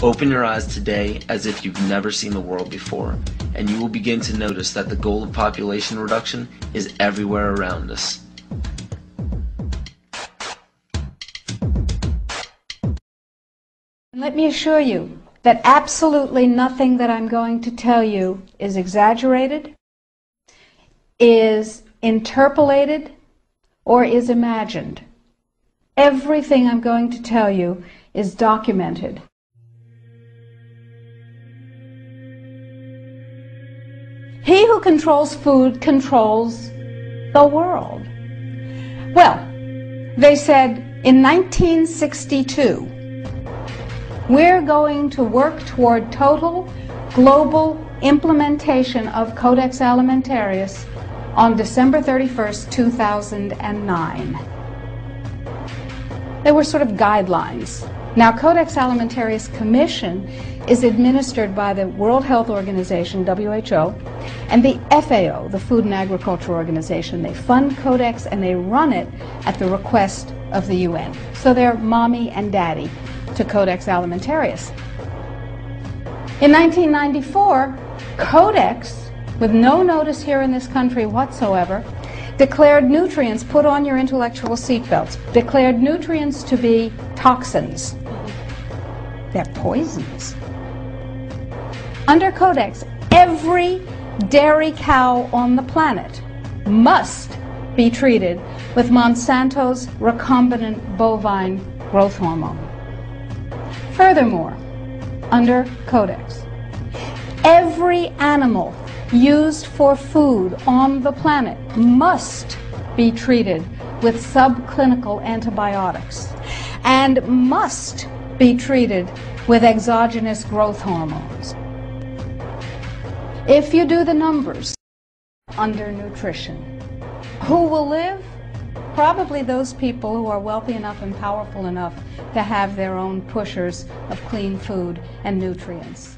Open your eyes today as if you've never seen the world before, and you will begin to notice that the goal of population reduction is everywhere around us. Let me assure you that absolutely nothing that I'm going to tell you is exaggerated, is interpolated, or is imagined. Everything I'm going to tell you is documented. He who controls food controls the world. Well, they said in 1962, we're going to work toward total global implementation of Codex Alimentarius on December 31st, 2009. They were sort of guidelines. Now, Codex Alimentarius Commission is administered by the World Health Organization, WHO, and the FAO, the Food and Agriculture Organization. They fund Codex and they run it at the request of the UN. So they're mommy and daddy to Codex Alimentarius. In 1994, Codex, with no notice here in this country whatsoever, declared nutrients, put on your intellectual seatbelts, declared nutrients to be toxins. They're poisons. Under Codex, every dairy cow on the planet must be treated with Monsanto's recombinant bovine growth hormone. Furthermore, under Codex, every animal used for food on the planet must be treated with subclinical antibiotics and must be treated with exogenous growth hormones. If you do the numbers under nutrition, who will live? Probably those people who are wealthy enough and powerful enough to have their own pushers of clean food and nutrients.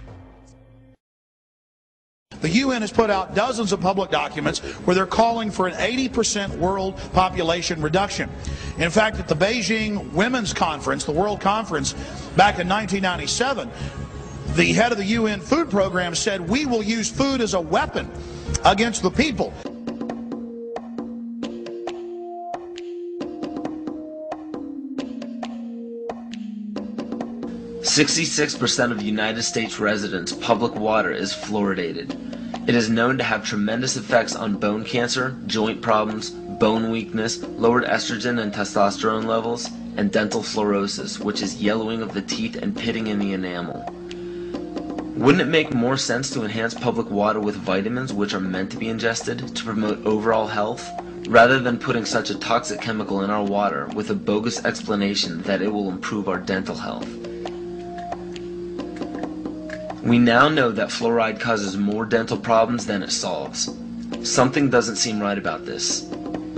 The UN has put out dozens of public documents where they're calling for an 80% world population reduction. In fact, at the Beijing Women's Conference, the World Conference, back in 1997, the head of the UN Food Program said, "We will use food as a weapon against the people." 66% of United States residents' public water is fluoridated. It is known to have tremendous effects on bone cancer, joint problems, bone weakness, lowered estrogen and testosterone levels, and dental fluorosis, which is yellowing of the teeth and pitting in the enamel. Wouldn't it make more sense to enhance public water with vitamins which are meant to be ingested to promote overall health, rather than putting such a toxic chemical in our water with a bogus explanation that it will improve our dental health? We now know that fluoride causes more dental problems than it solves. Something doesn't seem right about this.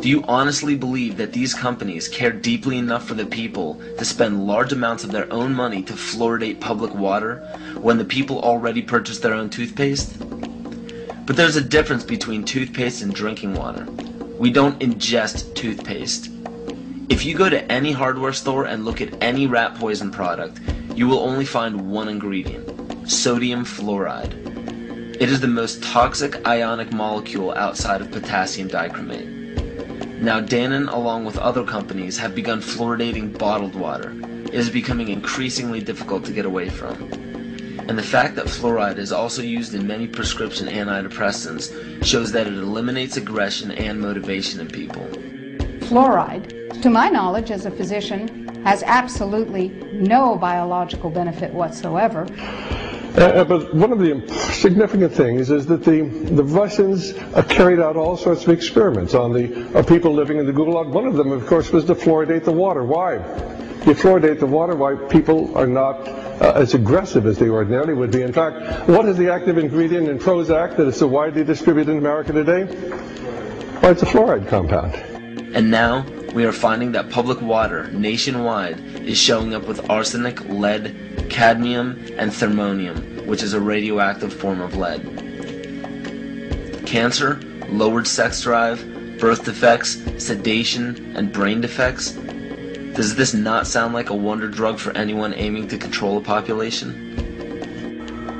Do you honestly believe that these companies care deeply enough for the people to spend large amounts of their own money to fluoridate public water when the people already purchase their own toothpaste? But there's a difference between toothpaste and drinking water. We don't ingest toothpaste. If you go to any hardware store and look at any rat poison product, you will only find one ingredient: sodium fluoride. It is the most toxic ionic molecule outside of potassium dichromate. Now Dannon, along with other companies, have begun fluoridating bottled water. It is becoming increasingly difficult to get away from. And the fact that fluoride is also used in many prescription antidepressants shows that it eliminates aggression and motivation in people. Fluoride, to my knowledge as a physician, has absolutely no biological benefit whatsoever. But one of the significant things is that the Russians carried out all sorts of experiments on the people living in the Gulag. One of them, of course, was to fluoridate the water. Why? You fluoridate the water, why people are not as aggressive as they ordinarily would be. In fact, what is the active ingredient in Prozac that is so widely distributed in America today? Well, it's a fluoride compound. And now, we are finding that public water nationwide is showing up with arsenic, lead, cadmium, and thermonium, which is a radioactive form of lead. Cancer, lowered sex drive, birth defects, sedation, and brain defects. Does this not sound like a wonder drug for anyone aiming to control a population?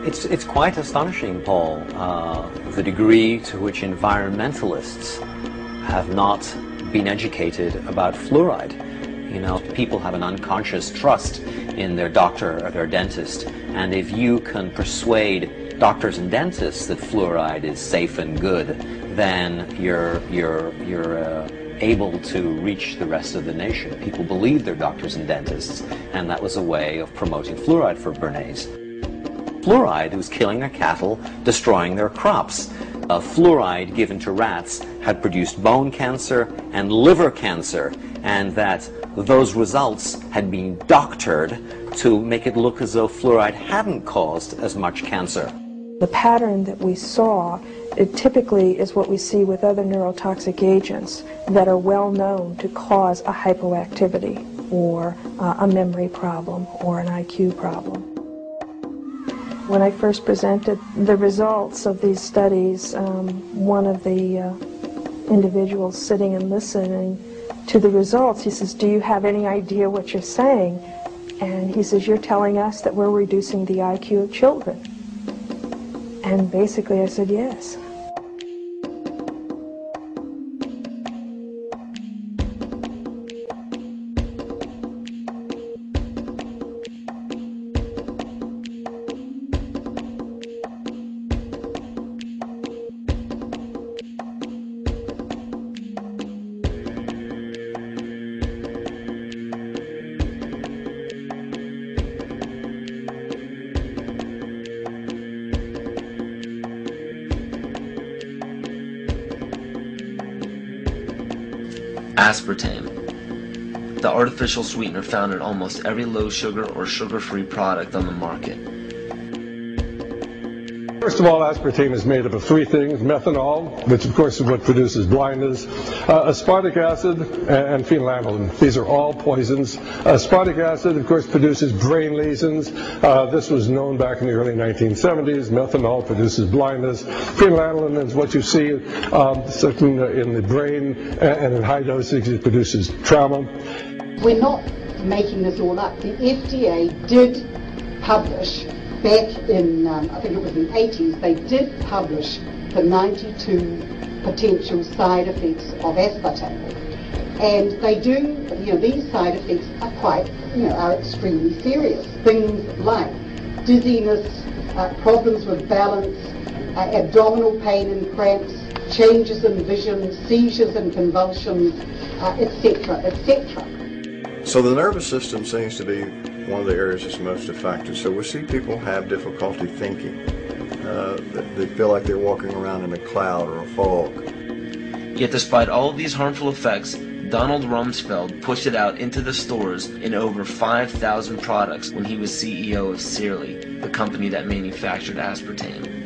It's quite astonishing, Paul, the degree to which environmentalists have not been educated about fluoride. You know, people have an unconscious trust in their doctor or their dentist, and if you can persuade doctors and dentists that fluoride is safe and good, then you're able to reach the rest of the nation. People believe their doctors and dentists, and that was a way of promoting fluoride for Bernays. Fluoride was killing their cattle, destroying their crops. Fluoride given to rats had produced bone cancer and liver cancer, and that those results had been doctored to make it look as though fluoride hadn't caused as much cancer. The pattern that we saw, it typically is what we see with other neurotoxic agents that are well known to cause a hypoactivity or a memory problem or an IQ problem. When I first presented the results of these studies, one of the individuals sitting and listening to the results, he says, "Do you have any idea what you're saying?" And he says, "You're telling us that we're reducing the IQ of children." And basically I said, yes. Aspartame, the artificial sweetener found in almost every low-sugar or sugar-free product on the market. First of all, aspartame is made up of three things: methanol, which of course is what produces blindness, aspartic acid, and phenylalanine. These are all poisons. Aspartic acid, of course, produces brain lesions. This was known back in the early 1970s. Methanol produces blindness. Phenylalanine is what you see in the brain, and in high dosage it produces trauma. We're not making this all up. The FDA did publish back in, I think it was in the 80s, they did publish the 92 potential side effects of aspartame. And they do, these side effects are quite, are extremely serious. Things like dizziness, problems with balance, abdominal pain and cramps, changes in vision, seizures and convulsions, etc., etc. So the nervous system seems to be one of the areas that's most affected. So we see people have difficulty thinking. They feel like they're walking around in a cloud or a fog. Yet despite all of these harmful effects, Donald Rumsfeld pushed it out into the stores in over 5,000 products when he was CEO of Searly, the company that manufactured aspartame.